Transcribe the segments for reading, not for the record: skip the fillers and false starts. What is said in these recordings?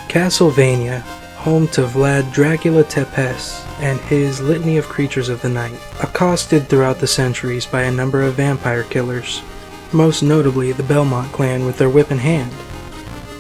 Castlevania, home to Vlad Dracula Tepes and his litany of creatures of the night, accosted throughout the centuries by a number of vampire killers, most notably the Belmont clan with their whip in hand.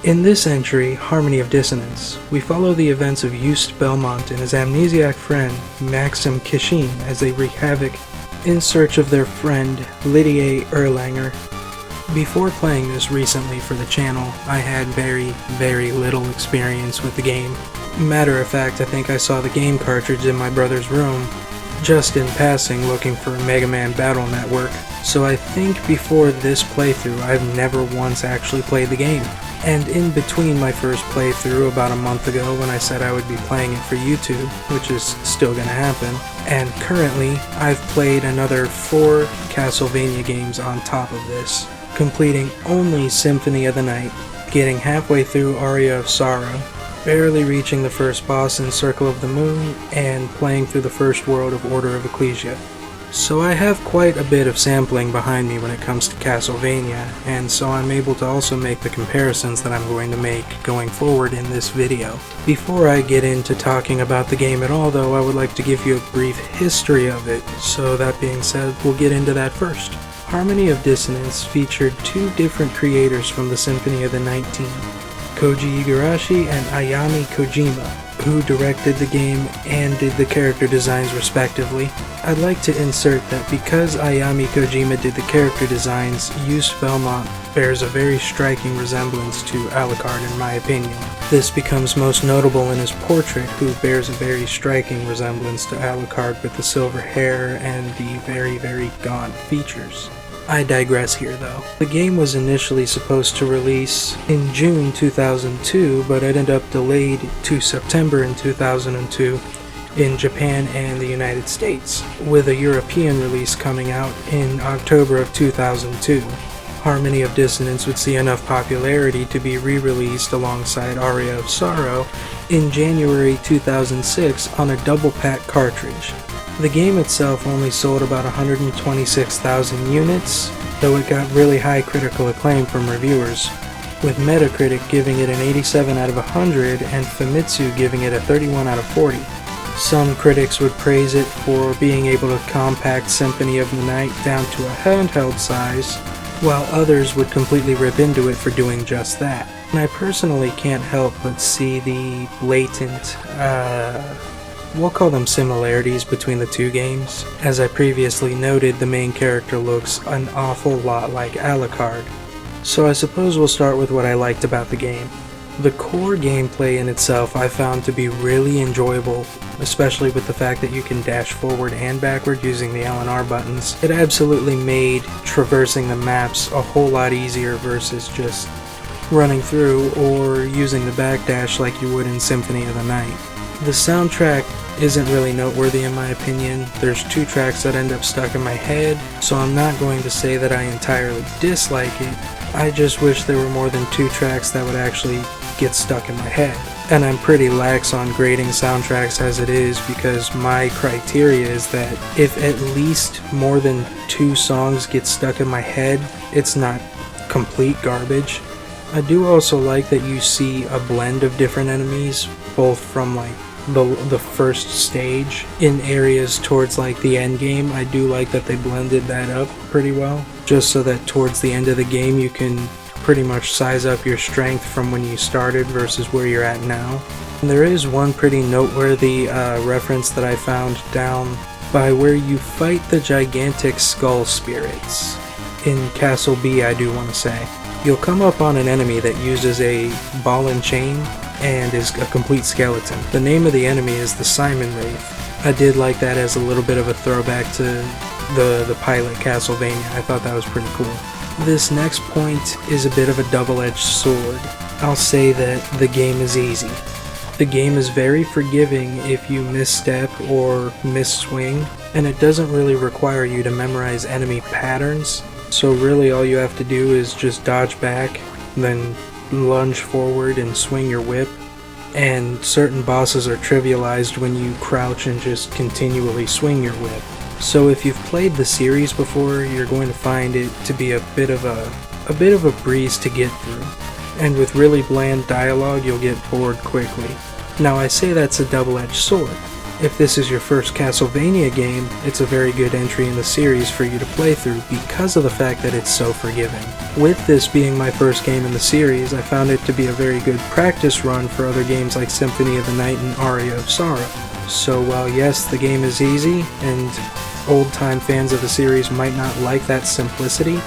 In this entry, Harmony of Dissonance, we follow the events of Just Belmont and his amnesiac friend, Maxim Kishin, as they wreak havoc in search of their friend, Lydia Erlanger. Before playing this recently for the channel, I had very little experience with the game. Matter of fact, I think I saw the game cartridge in my brother's room, just in passing looking for a Mega Man Battle Network, so I think before this playthrough I've never once actually played the game. And in between my first playthrough about a month ago when I said I would be playing it for YouTube, which is still gonna happen, and currently I've played another 4 Castlevania games on top of this, completing only Symphony of the Night, getting halfway through Aria of Sorrow, barely reaching the first boss in Circle of the Moon, and playing through the first world of Order of Ecclesia. So I have quite a bit of sampling behind me when it comes to Castlevania, and so I'm able to also make the comparisons that I'm going to make going forward in this video. Before I get into talking about the game at all though, I would like to give you a brief history of it, so that being said, we'll get into that first. Harmony of Dissonance featured 2 different creators from the Symphony of the Night team, Koji Igarashi and Ayami Kojima, who directed the game and did the character designs respectively. I'd like to insert that because Ayami Kojima did the character designs, Just Belmont bears a very striking resemblance to Alucard in my opinion. This becomes most notable in his portrait, who bears a very striking resemblance to Alucard with the silver hair and the very gaunt features. I digress here though. The game was initially supposed to release in June 2002, but it ended up delayed to September in 2002 in Japan and the United States, with a European release coming out in October of 2002. Harmony of Dissonance would see enough popularity to be re-released alongside Aria of Sorrow in January 2006 on a double pack cartridge. The game itself only sold about 126,000 units, though it got really high critical acclaim from reviewers, with Mediocrity giving it an 87 out of 100 and Famitsu giving it a 31 out of 40. Some critics would praise it for being able to compact Symphony of the Night down to a handheld size, while others would completely rip into it for doing just that. And I personally can't help but see the blatant, we'll call them similarities between the 2 games. As I previously noted, the main character looks an awful lot like Alucard. So I suppose we'll start with what I liked about the game. The core gameplay in itself I found to be really enjoyable, especially with the fact that you can dash forward and backward using the L and R buttons. It absolutely made traversing the maps a whole lot easier versus just running through or using the backdash like you would in Symphony of the Night. The soundtrack isn't really noteworthy in my opinion. There's 2 tracks that end up stuck in my head, so I'm not going to say that I entirely dislike it. I just wish there were more than 2 tracks that would actually get stuck in my head. And I'm pretty lax on grading soundtracks as it is, because my criteria is that if at least more than 2 songs get stuck in my head, it's not complete garbage. I do also like that you see a blend of different enemies, both from like the first stage in areas towards like the end game. I do like that they blended that up pretty well, just so that towards the end of the game you can pretty much size up your strength from when you started versus where you're at now. And there is one pretty noteworthy reference that I found down by where you fight the gigantic skull spirits. In Castle B, I do want to say. You'll come up on an enemy that uses a ball and chain and is a complete skeleton. The name of the enemy is the Simon Wraith. I did like that as a little bit of a throwback to the pilot Castlevania. I thought that was pretty cool. This next point is a bit of a double-edged sword. I'll say that the game is easy. The game is very forgiving if you misstep or misswing, and it doesn't really require you to memorize enemy patterns. So really all you have to do is just dodge back, then lunge forward and swing your whip, and certain bosses are trivialized when you crouch and just continually swing your whip. So if you've played the series before, you're going to find it to be a bit of a breeze to get through. and with really bland dialogue you'll get bored quickly. Now I say that's a double-edged sword. If this is your first Castlevania game, it's a very good entry in the series for you to play through because of the fact that it's so forgiving. With this being my first game in the series, I found it to be a very good practice run for other games like Symphony of the Night and Aria of Sorrow. So while yes, the game is easy, and old-time fans of the series might not like that simplicity,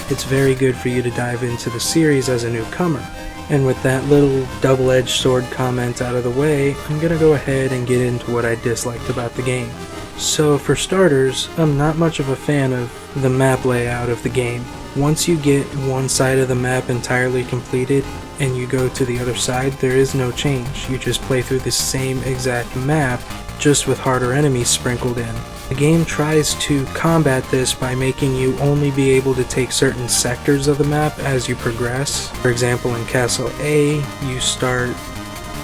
it's very good for you to dive into the series as a newcomer. And with that little double-edged sword comment out of the way, I'm gonna go ahead and get into what I disliked about the game. So for starters, I'm not much of a fan of the map layout of the game. Once you get one side of the map entirely completed and you go to the other side, there is no change. You just play through the same exact map, just with harder enemies sprinkled in. The game tries to combat this by making you only be able to take certain sectors of the map as you progress. For example, in Castle A, you start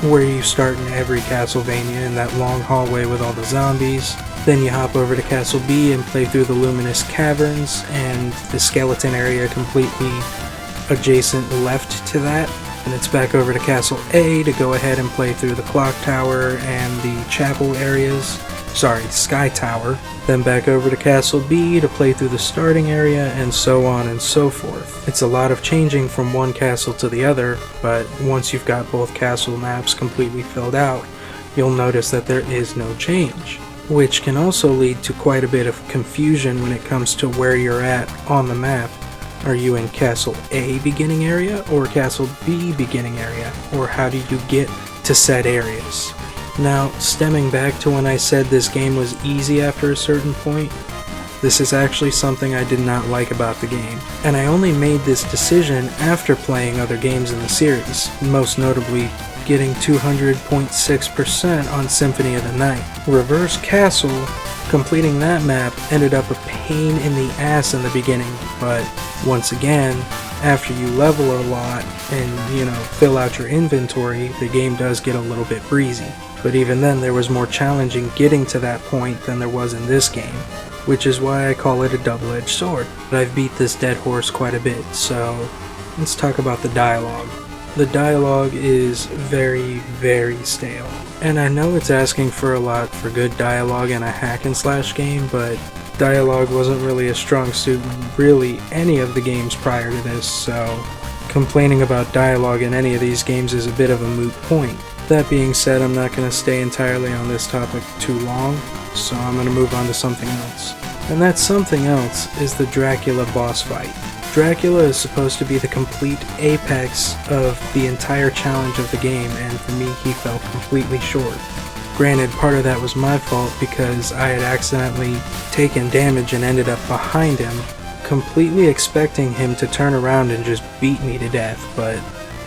where you start in every Castlevania, in that long hallway with all the zombies. Then you hop over to Castle B and play through the luminous caverns and the skeleton area completely adjacent left to that. And it's back over to Castle A to go ahead and play through the clock tower and the chapel areas. Sky Tower. Then back over to Castle B to play through the starting area, and so on and so forth. It's a lot of changing from one castle to the other, but once you've got both castle maps completely filled out, you'll notice that there is no change, which can also lead to quite a bit of confusion when it comes to where you're at on the map. Are you in Castle A beginning area or Castle B beginning area, or how do you get to said areas? Now, stemming back to when I said this game was easy after a certain point, this is actually something I did not like about the game, and I only made this decision after playing other games in the series, most notably getting 200.6% on Symphony of the Night. Reverse Castle, completing that map ended up a pain in the ass in the beginning, but once again, after you level a lot and, fill out your inventory, the game does get a little bit breezy. But even then, there was more challenging getting to that point than there was in this game, which is why I call it a double-edged sword. But I've beat this dead horse quite a bit, so let's talk about the dialogue. The dialogue is very, very stale. And I know it's asking for a lot for good dialogue in a hack-and-slash game, but dialogue wasn't really a strong suit in really any of the games prior to this, so complaining about dialogue in any of these games is a bit of a moot point. That being said, I'm not going to stay entirely on this topic too long, so I'm going to move on to something else. And that something else is the Dracula boss fight. Dracula is supposed to be the complete apex of the entire challenge of the game, and for me, he fell completely short. Granted, part of that was my fault because I had accidentally taken damage and ended up behind him, completely expecting him to turn around and just beat me to death, but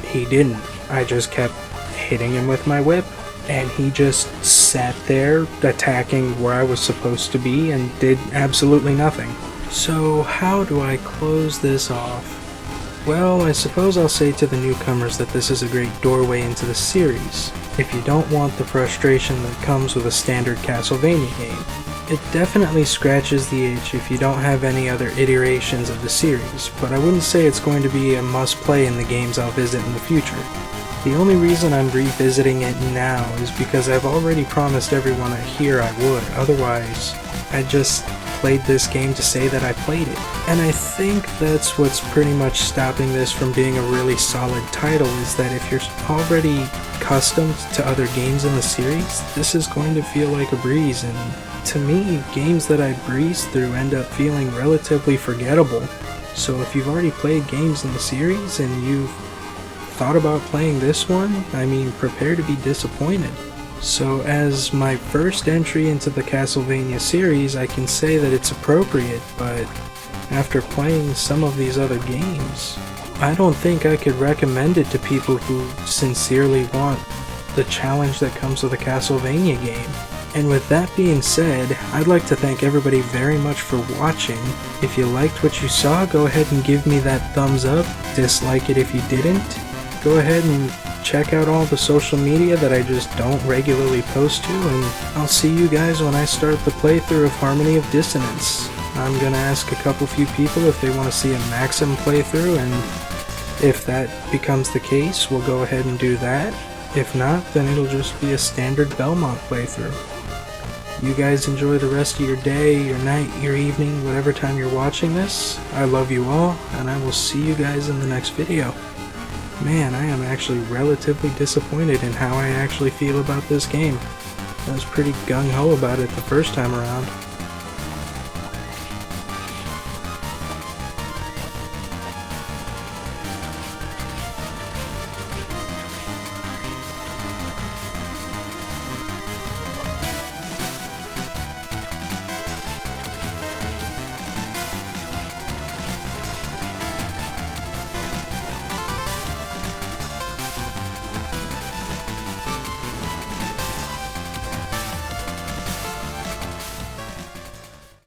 he didn't. I just kept hitting him with my whip, and he just sat there attacking where I was supposed to be and did absolutely nothing. So how do I close this off? Well, I suppose I'll say to the newcomers that this is a great doorway into the series, if you don't want the frustration that comes with a standard Castlevania game. It definitely scratches the itch if you don't have any other iterations of the series, but I wouldn't say it's going to be a must-play in the games I'll visit in the future. The only reason I'm revisiting it now is because I've already promised everyone here I would, otherwise I just played this game to say that I played it. And I think that's what's pretty much stopping this from being a really solid title, is that if you're already accustomed to other games in the series, this is going to feel like a breeze, and to me, games that I breeze through end up feeling relatively forgettable. So if you've already played games in the series and you've thought about playing this one, prepare to be disappointed. So as my first entry into the Castlevania series, I can say that it's appropriate, but after playing some of these other games, I don't think I could recommend it to people who sincerely want the challenge that comes with a Castlevania game. And with that being said, I'd like to thank everybody very much for watching. If you liked what you saw, go ahead and give me that thumbs up. Dislike it if you didn't. Go ahead and check out all the social media that I just don't regularly post to, and I'll see you guys when I start the playthrough of Harmony of Dissonance. I'm gonna ask a few people if they want to see a Maxim playthrough, and If that becomes the case, we'll go ahead and do that. If not, then it'll just be a standard Belmont playthrough. You guys enjoy the rest of your day, your night, your evening, whatever time you're watching this. I love you all, and I will see you guys in the next video. Man, I am actually relatively disappointed in how I actually feel about this game. I was pretty gung-ho about it the first time around.